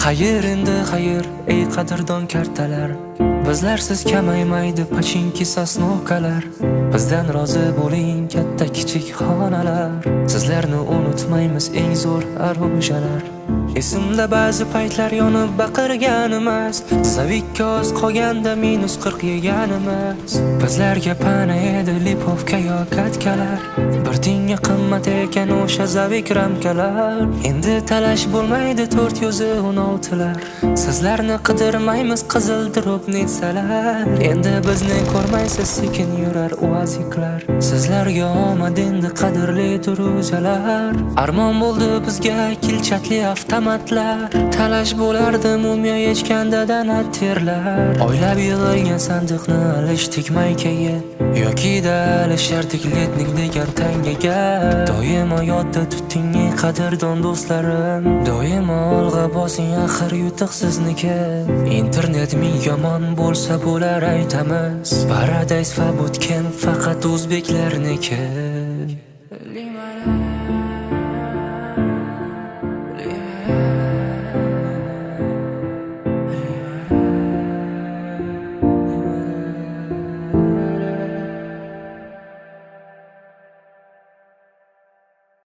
Xayr endi xayr, ey qadrdon kartalar. Bizlarsiz kamaymaydi pachinki sosnovkalar. Bizdan rozi bo'ling katta kichik xonalar. Sizlarni unutmaymiz eng zo'r arojalar. Esimda ba'zi paytlar yonib baqirganimiz, Savikka oz qolganda -40 yeganimiz. Bizlarga pana edi lipovka yo katkalar. Bir tinga qimmat ekan o'sha Zavik ramkalar. Endi talash bo'lmaydi 416lar. Sizlarni qidirmaymiz qizil drop netsalar. Endi bizni ko'rmaysiz sekin yurar uaziklar. Sizlarga omad endi qadrli duruzalar. Armon bo'ldi bizga kilchatli avtomatlar. Talash bo'lardi mumiyo yechganda danat terlar. Oylab yig'ilgan sandiqni alishdik maykaga, yoki alishardik letnik degan tangaga. Doimo yodda tuting ey qadrdon do'stlarim. Doimo olg'a bosing axir yutuq sizniki. Internet ming yomon bo'lsa bo'lar aytamiz. Paradise va Bootcamp faqat o'zbeklarniki.